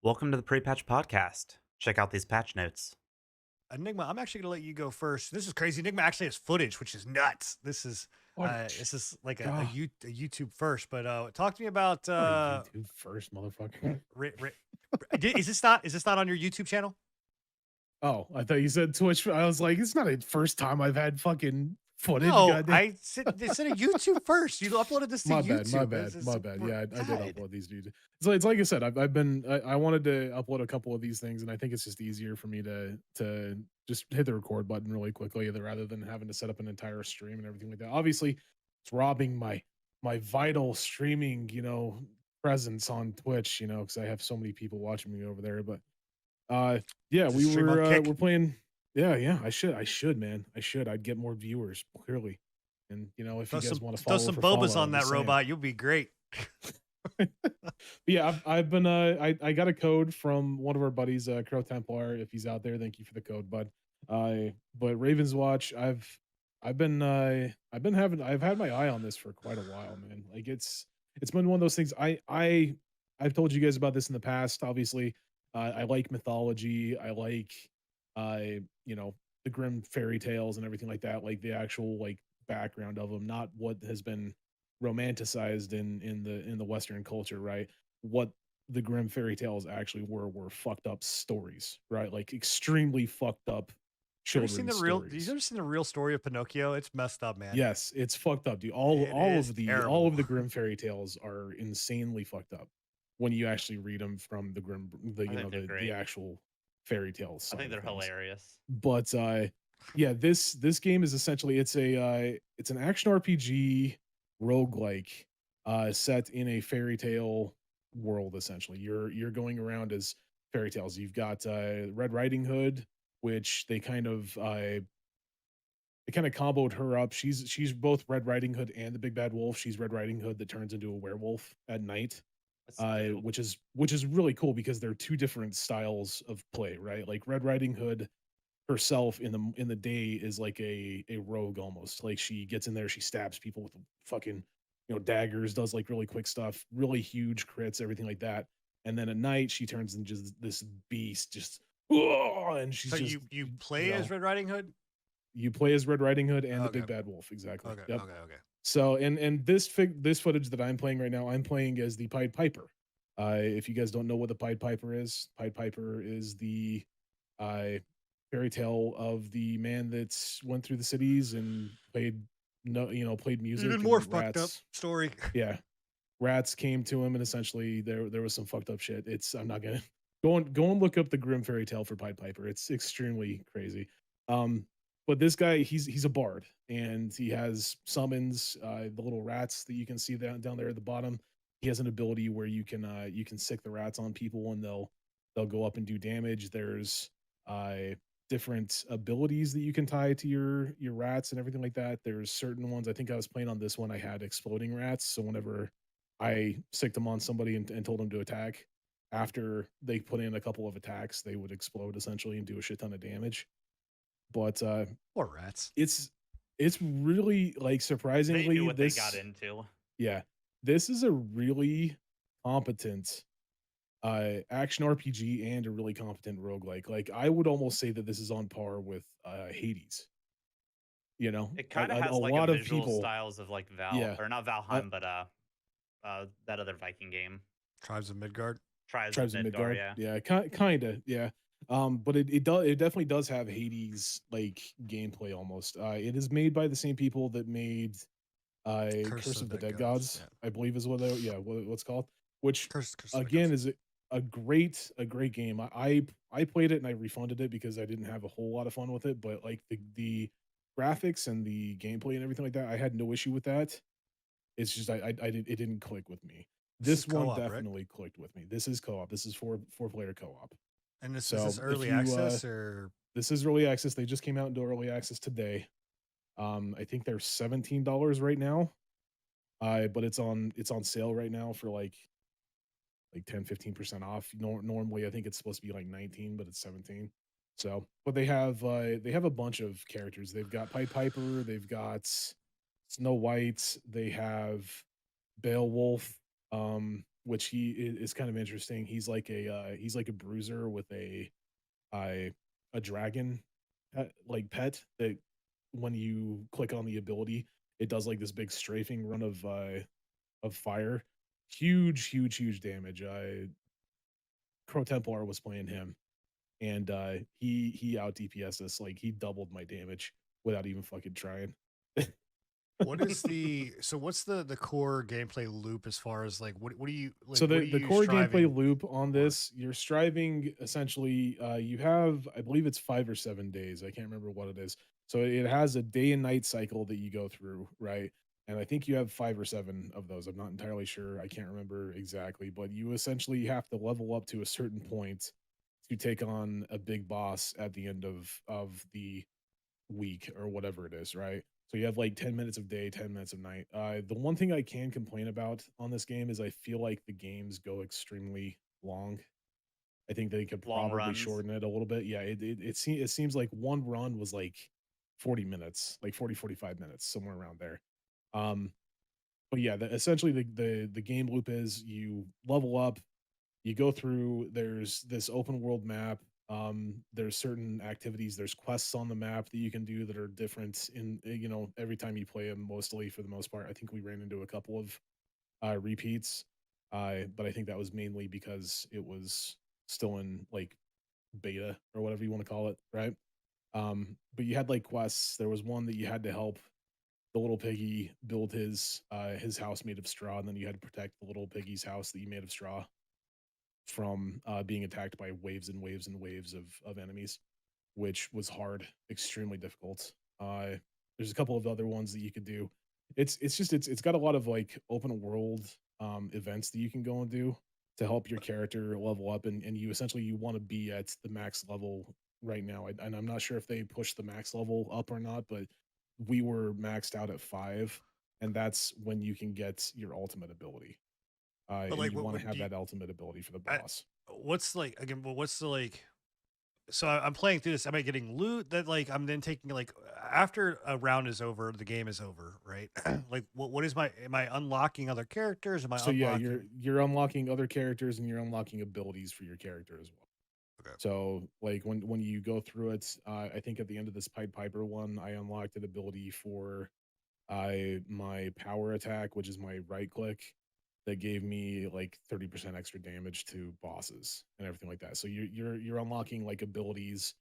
Welcome to the Pre-Patch Podcast. Check out these patch notes. Enigma, I'm actually gonna let you go first. This is crazy. Enigma actually has footage, which is nuts. What? This is like God, a YouTube first. But talk to me about not a YouTube first, motherfucker. is this not on your YouTube channel? Oh, I thought you said Twitch. I was like, it's not a first time I've had fucking footage. No, Goddamn. I said they said a YouTube first. You uploaded this to My YouTube. bad, my bad, my bad. Yeah, I did upload these dudes. So it's like I said, I wanted to upload a couple of these things, and I think it's just easier for me to just hit the record button really quickly, rather than having to set up an entire stream and everything like that. Obviously, it's robbing my vital streaming, presence on Twitch, because I have so many people watching me over there. But yeah, Just stream on Kick. we're playing. Yeah, I should, man. I'd get more viewers, clearly. And if you guys want to Throw follow some for bobas follow, on I'm that just saying. robot. You'll be great. But yeah, I've been I got a code from one of our buddies, Crow Templar. If he's out there, thank you for the code, bud. But Ravenswatch, I've had my eye on this for quite a while, man. Like it's been one of those things. I've told you guys about this in the past. Obviously, I like mythology. I like uh you know the grim fairy tales and everything like that, like the actual like background of them, not what has been romanticized in the Western culture, right? What the grim fairy tales actually were fucked up stories, right? Like extremely fucked up children's You stories. ever seen the real story of Pinocchio? It's messed up, man. Yes, it's fucked up, dude. It is All terrible. of the grim fairy tales are insanely fucked up when you actually read them from I think they're the great. actual fairy tales I side think of they're things. hilarious. But yeah, this game is essentially it's an action RPG roguelike set in a fairy tale world. Essentially, you're going around as fairy tales. You've got Red Riding Hood, which they kind of comboed her up. She's both Red Riding Hood and the Big Bad Wolf. She's Red Riding Hood that turns into a werewolf at night, That's dope. which is really cool because they're two different styles of play, right? Like Red Riding Hood herself in the day is like a rogue almost. Like she gets in there, she stabs people with fucking daggers, does like really quick stuff, really huge crits, everything like that. And then at night she turns into just this beast, just and she's So just you play as Red Riding Hood? you play as Red Riding Hood and the Okay. Big Bad Wolf, exactly. Okay. Yep. Okay. Okay. So and this footage that I'm playing right now, I'm playing as the Pied Piper. If you guys don't know what the Pied Piper is the uh, fairy tale of the man that's went through the cities and played no played music, Even more and fucked up rats. story. Yeah, rats came to him, and essentially there was some fucked up shit. It's I'm not gonna go and look up the grim fairy tale for Pied Piper. It's extremely crazy. Um, but this guy, he's a bard, and he has summons, the little rats that you can see down there at the bottom. He has an ability where you can sick the rats on people, and they'll go up and do damage. There's uh different abilities that you can tie to your rats and everything like that. There's certain ones. I think I was playing on this one. I had exploding rats, so whenever I sicked them on somebody and told them to attack, after they put in a couple of attacks, they would explode essentially and do a shit ton of damage. But Poor rats. it's really like They knew surprisingly what they got this into. yeah, this is a really competent action RPG and a really competent roguelike. Like I would almost say that this is on par with Hades. It kind of A has like a lot of visual people, styles of like Val yeah, or not uh, Valheim, but that other Viking game, Tribes of Midgard. Tribes of Tribes of Midgard. Midgard. Yeah, Yeah, kind of. Yeah. But it definitely does have Hades like gameplay almost. It is made by the same people that made Curse Curse of of the the Dead Gods. Gods, Yeah. I believe is what's called. Which Curse of the again Gods. is a great game. I played it and I refunded it because I didn't have a whole lot of fun with it. But like the graphics and the gameplay and everything like that, I had no issue with that. It's just it didn't click with me. This is This one co-op, right? definitely clicked with me. This is co-op. This is four player co-op. And this is So this if early you access or this is early access. They just came out into early access today. I think they're $17 right now. But it's on sale right now for like 10-15% off. Normally I think it's supposed to be like 19, but it's 17. So, but they have a bunch of characters. They've got Pied Piper, they've got Snow White, they have Beowulf. which is kind of interesting. He's like a bruiser with a a dragon like pet that when you click on the ability, it does like this big strafing run of fire. Huge damage. Crow Templar was playing him, and he out DPS us, like he doubled my damage without even fucking trying. What is the so what's the core gameplay loop as far as like what do you like So what are the you core gameplay striving loop on for? this, you're striving essentially. You have, I believe it's 5 or 7 days. I can't remember what it is. So it has a day and night cycle that you go through, right? And I think you have 5 or 7 of those. I'm not entirely sure. I can't remember exactly, but you essentially have to level up to a certain point to take on a big boss at the end of the week or whatever it is, right? So you have like 10 minutes of day, 10 minutes of night. The one thing I can complain about on this game is I feel like the games go extremely long. I think they could Long probably runs. shorten it a little bit. Yeah, it seems like one run was like 40 minutes, like 40 45 minutes, somewhere around there. Um, but yeah, essentially the game loop is you level up, you go through, there's this open world map. There's certain activities, there's quests on the map that you can do that are different in every time you play them. Mostly, for the most part, I think we ran into a couple of repeats, but I think that was mainly because it was still in like beta or whatever you want to call it, right? But you had like quests. There was one that you had to help the little piggy build his house made of straw, and then you had to protect the little piggy's house that you made of straw from being attacked by waves and waves and waves of enemies, which was hard, extremely difficult. There's a couple of other ones that you could do. It's got a lot of like open world events that you can go and do to help your character level up, and you essentially you want to be at the max level right now. And I'm not sure if they push the max level up or not, but we were maxed out at 5, and that's when you can get your ultimate ability. But And like you want to what have do you that ultimate ability for the I, boss. what's like again but what's the like so I'm playing through this. Am I getting loot that like I'm then taking like after a round is over, the game is over, right? Like what is my am I unlocking other characters? Am I So yeah, unlocking you're unlocking other characters and you're unlocking abilities for your character as well. okay. So like when you go through it, I think at the end of this Pied Piper one, I unlocked an ability for my power attack, which is my right click, that gave me like 30% extra damage to bosses and everything like that. So you're unlocking like abilities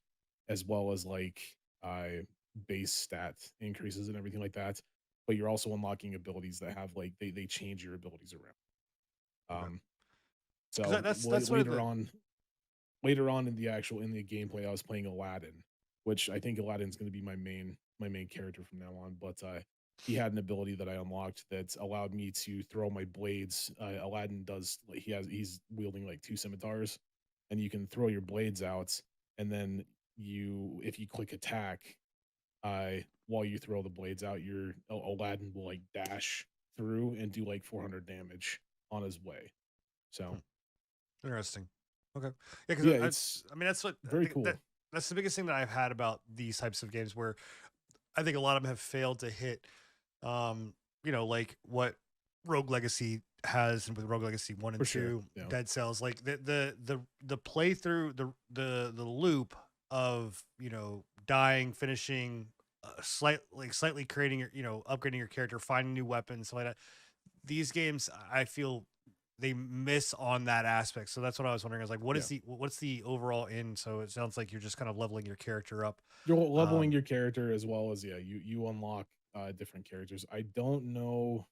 as well as like uh base stat increases and everything like that. But you're also unlocking abilities that have like they change your abilities around. Okay. Um Cuz so that's sort of the later on in the actual in the gameplay, I was playing Aladdin, which I think Aladdin's going to be my main character from now on. But he had an ability that I unlocked that allowed me to throw my blades. Aladdin does like he's wielding like 2 scimitars, and you can throw your blades out, and then if you click attack, while you throw the blades out, your Aladdin will like dash through and do like 400 damage on his way. So hmm, interesting. Okay. Yeah, cuz yeah, I mean that's what I very think that cool that's the biggest thing that I've had about these types of games where I think a lot of them have failed to hit like what Rogue Legacy has and with Rogue Legacy 1 and for sure. 2, Yeah. Dead Cells, like the playthrough, the loop of, dying, finishing, slightly creating your, upgrading your character, finding new weapons, stuff like that. These games, I feel they miss on that aspect. So that's what I was wondering. I was like, Yeah. what's the overall end? So it sounds like you're just kind of leveling your character up. You're leveling Um, your character as well as, yeah, you unlock different characters. I don't know.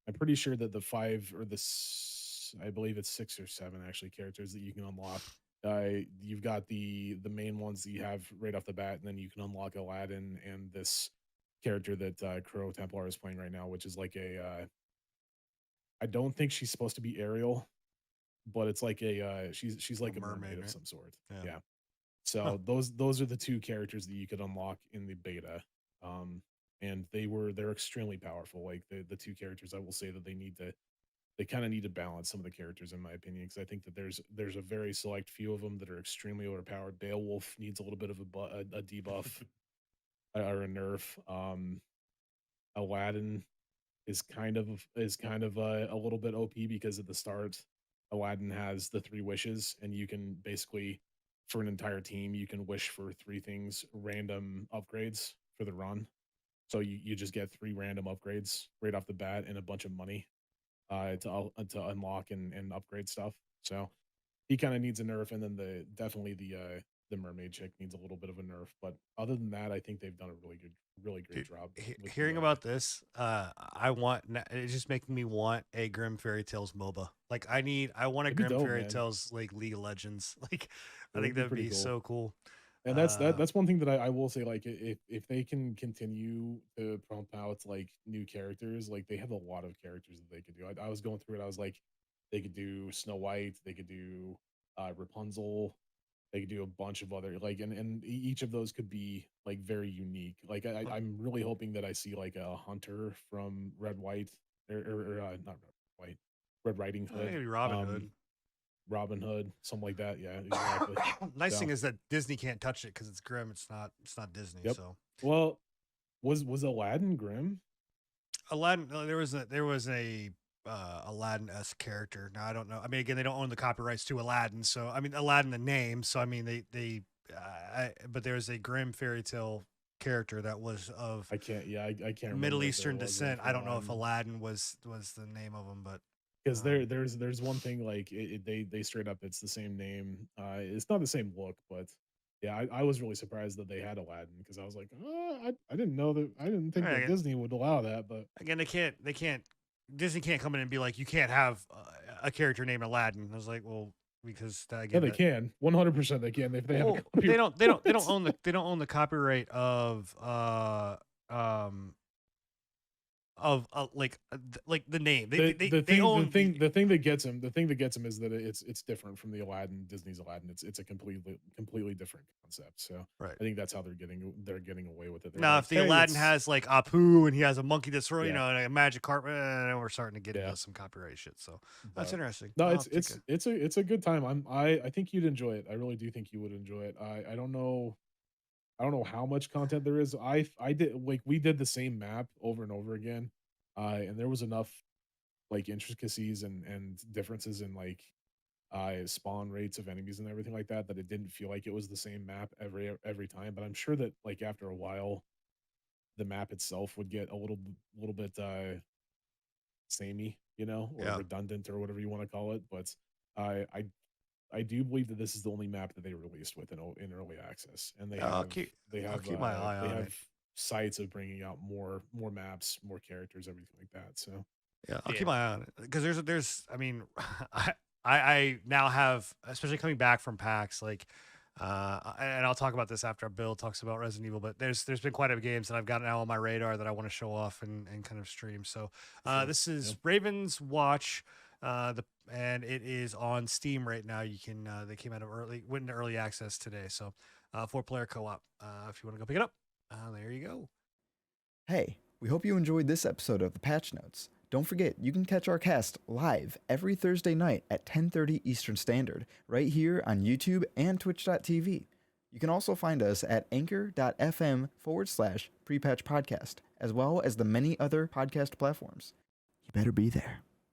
I'm pretty sure that the 5 or I believe it's 6 or 7 actually characters that you can unlock. You've got the main ones that you have right off the bat, and then you can unlock Aladdin and this character that Crow Templar is playing right now, which is like I don't think she's supposed to be Ariel, but it's like she's a like a mermaid mermaid, of right? some sort. Yeah. Yeah. Huh. So those are the 2 characters that you could unlock in the beta. Um, and they're extremely powerful. Like the 2 characters, I will say that they kind of need to balance some of the characters in my opinion, because I think that there's a very select few of them that are extremely overpowered. Beowulf needs a little bit of a debuff or a nerf. Aladdin is kind of a little bit OP because at the start Aladdin has the 3 wishes, and you can basically, for an entire team, you can wish for 3 things, random upgrades for the run. So you just get 3 random upgrades right off the bat and a bunch of money to unlock and upgrade stuff. So he kind of needs a nerf, and then definitely the mermaid chick needs a little bit of a nerf. But other than that, I think they've done a really great Dude, job. With hearing about this, it's just making me want a Grim Fairy Tales MOBA. Like I want a It'd be Grim dope, Fairy man. Tales like League of Legends. Like It I would think be that'd pretty be cool. so cool. And that's one thing that I will say, like if they can continue to pump out like new characters, like they have a lot of characters that they could do. I was going through it, I was like, they could do Snow White, they could do Rapunzel, they could do a bunch of other like, and each of those could be like very unique. Like I'm really hoping that I see like a hunter from Red White or not Red White, Red Riding Hood, Maybe Robin Hood. Robin Hood, something like that. Yeah, exactly. Nice So, thing is that Disney can't touch it because it's Grim. It's not Disney. Yep. So well, was Aladdin Grim? Aladdin, there was a Aladdin-esque character. Now I don't know. I mean, again, they don't own the copyrights to Aladdin, so I mean Aladdin the name. So I mean but there's a Grim fairy tale character that was of I can't remember Middle if there Eastern was one descent. for I don't know if Aladdin. Aladdin was the name of him, but Because there's one thing like they straight up it's the same name. It's not the same look, but yeah, I was really surprised that they had Aladdin because I was like, I didn't know that. I didn't think that Right. Disney would allow that. But again, they can't. Disney can't come in and be like, you can't have a character named Aladdin. I was like, well, because yeah, again, they can 100% they can if they have. well, A they don't own the copyright of like the name. They own the thing that gets him is that it's different from the Aladdin Disney's Aladdin. It's a completely different concept. So right. I think that's how they're getting away with it. They're Now, like, if the "Hey, Aladdin it's- has like Apu and he has a monkey that's Yeah. and a magic carpet, we're starting to get Yeah. into some copyright shit. So that's But- interesting. No, I'll it's a good time. I think you'd enjoy it. I really do think you would enjoy it. I don't know how much content there is. I did like we did the same map over and over again. And there was enough like intricacies and differences in like spawn rates of enemies and everything like that it didn't feel like it was the same map every time. But I'm sure that like after a while the map itself would get a little bit samey, or Yeah. redundant or whatever you want to call it. But I do believe that this is the only map that they released with in early access, and I'll keep my eye on it. Sites of bringing out more maps, more characters, everything like that. So Yeah, I'll keep my eye on it because there's I mean, I now have, especially coming back from PAX, like, and I'll talk about this after Bill talks about Resident Evil, but there's been quite a few games that I've got now on my radar that I want to show off and kind of stream. So Sure. this is Yeah. Ravenswatch, and it is on Steam right now. You can they went into early access today, so 4-player co-op. If you want to go pick it up, there you go. Hey, we hope you enjoyed this episode of the Patch Notes. Don't forget, you can catch our cast live every Thursday night at 10:30 Eastern Standard, right here on YouTube and Twitch.tv. You can also find us at anchor.fm/prepatch podcast, as well as the many other podcast platforms. You better be there.